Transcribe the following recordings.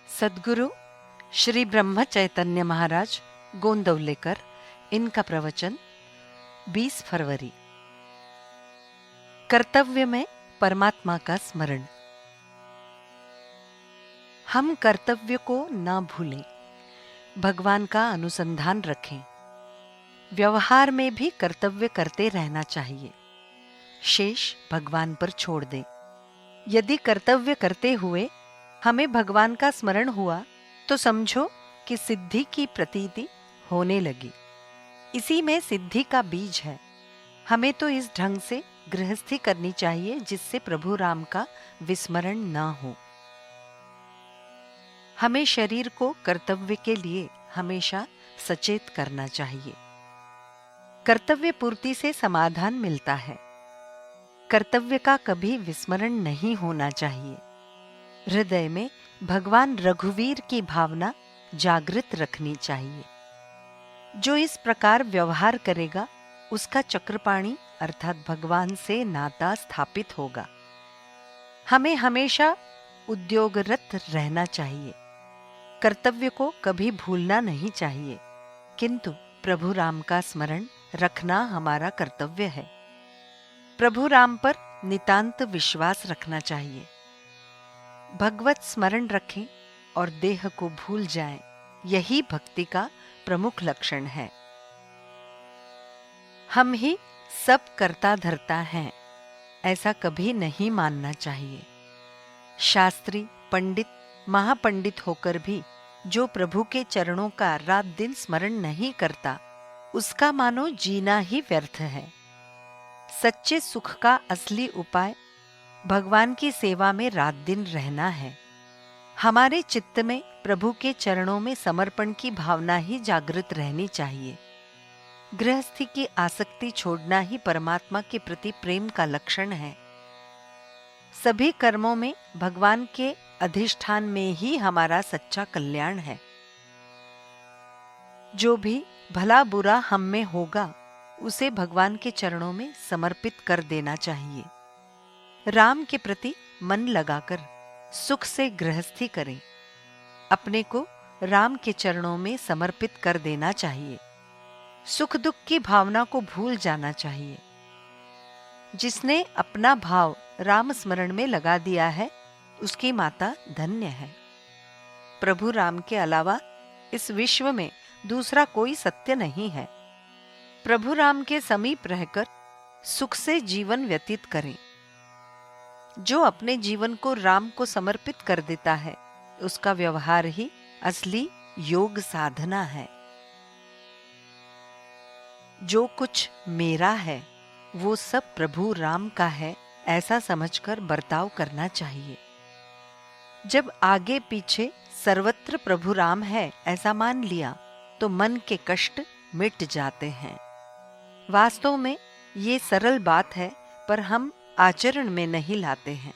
सद्गुरु श्री ब्रह्म चैतन्य महाराज गोंदवलेकर, इनका प्रवचन 20 फरवरी। कर्तव्य में परमात्मा का स्मरण। हम कर्तव्य को न भूलें, भगवान का अनुसंधान रखें। व्यवहार में भी कर्तव्य करते रहना चाहिए, शेष भगवान पर छोड़ दें। यदि कर्तव्य करते हुए हमें भगवान का स्मरण हुआ तो समझो कि सिद्धि की प्रतीति होने लगी। इसी में सिद्धि का बीज है। हमें तो इस ढंग से गृहस्थी करनी चाहिए जिससे प्रभु राम का विस्मरण न हो। हमें शरीर को कर्तव्य के लिए हमेशा सचेत करना चाहिए। कर्तव्य पूर्ति से समाधान मिलता है। कर्तव्य का कभी विस्मरण नहीं होना चाहिए। हृदय में भगवान रघुवीर की भावना जागृत रखनी चाहिए। जो इस प्रकार व्यवहार करेगा उसका चक्रपाणी अर्थात भगवान से नाता स्थापित होगा। हमें हमेशा उद्योगरत रहना चाहिए। कर्तव्य को कभी भूलना नहीं चाहिए, किंतु प्रभु राम का स्मरण रखना हमारा कर्तव्य है। प्रभु राम पर नितांत विश्वास रखना चाहिए। भगवत स्मरण रखें और देह को भूल जाएं, यही भक्ति का प्रमुख लक्षण है। हम ही सब करता धरता हैं, ऐसा कभी नहीं मानना चाहिए। शास्त्री, पंडित, महापंडित होकर भी जो प्रभु के चरणों का रात दिन स्मरण नहीं करता, उसका मानो जीना ही व्यर्थ है। सच्चे सुख का असली उपाय भगवान की सेवा में रात दिन रहना है। हमारे चित्त में प्रभु के चरणों में समर्पण की भावना ही जागृत रहनी चाहिए। गृहस्थी की आसक्ति छोड़ना ही परमात्मा के प्रति प्रेम का लक्षण है। सभी कर्मों में भगवान के अधिष्ठान में ही हमारा सच्चा कल्याण है। जो भी भला बुरा हम में होगा उसे भगवान के चरणों में समर्पित कर देना चाहिए। राम के प्रति मन लगाकर सुख से गृहस्थी करें। अपने को राम के चरणों में समर्पित कर देना चाहिए। सुख दुख की भावना को भूल जाना चाहिए। जिसने अपना भाव राम स्मरण में लगा दिया है उसकी माता धन्य है। प्रभु राम के अलावा इस विश्व में दूसरा कोई सत्य नहीं है। प्रभु राम के समीप रहकर सुख से जीवन व्यतीत करें। जो अपने जीवन को राम को समर्पित कर देता है उसका व्यवहार ही असली योग साधना है। जो कुछ मेरा है वो सब प्रभु राम का है, ऐसा समझकर बर्ताव करना चाहिए। जब आगे पीछे सर्वत्र प्रभु राम है ऐसा मान लिया तो मन के कष्ट मिट जाते हैं। वास्तव में ये सरल बात है, पर हम आचरण में नहीं लाते हैं।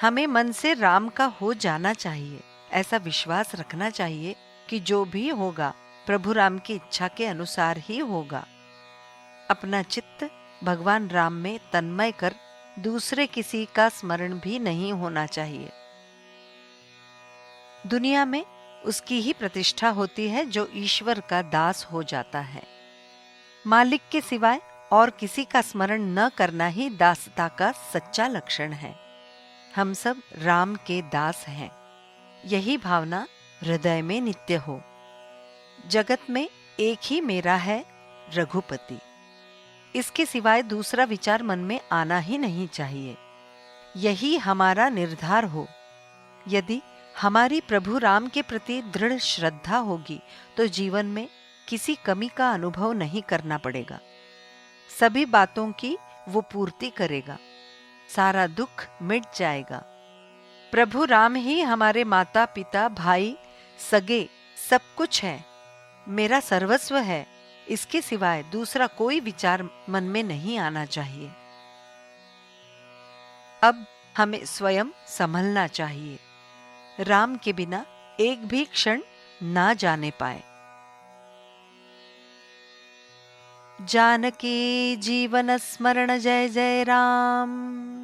हमें मन से राम का हो जाना चाहिए। ऐसा विश्वास रखना चाहिए कि जो भी होगा प्रभु राम की इच्छा के अनुसार ही होगा। अपना चित्त भगवान राम में तन्मय कर दूसरे किसी का स्मरण भी नहीं होना चाहिए। दुनिया में उसकी ही प्रतिष्ठा होती है जो ईश्वर का दास हो जाता है। मालिक के सिवाय और किसी का स्मरण न करना ही दासता का सच्चा लक्षण है। हम सब राम के दास हैं, यही भावना हृदय में नित्य हो। जगत में एक ही मेरा है, रघुपति। इसके सिवाय दूसरा विचार मन में आना ही नहीं चाहिए। यही हमारा निर्धार हो। यदि हमारी प्रभु राम के प्रति दृढ़ श्रद्धा होगी तो जीवन में किसी कमी का अनुभव नहीं करना पड़ेगा। सभी बातों की वो पूर्ति करेगा। सारा दुख मिट जाएगा। प्रभु राम ही हमारे माता पिता भाई सगे सब कुछ है, मेरा सर्वस्व है। इसके सिवाय दूसरा कोई विचार मन में नहीं आना चाहिए। अब हमें स्वयं संभलना चाहिए। राम के बिना एक भी क्षण ना जाने पाए। जानकी जीवन स्मरण जय जय राम।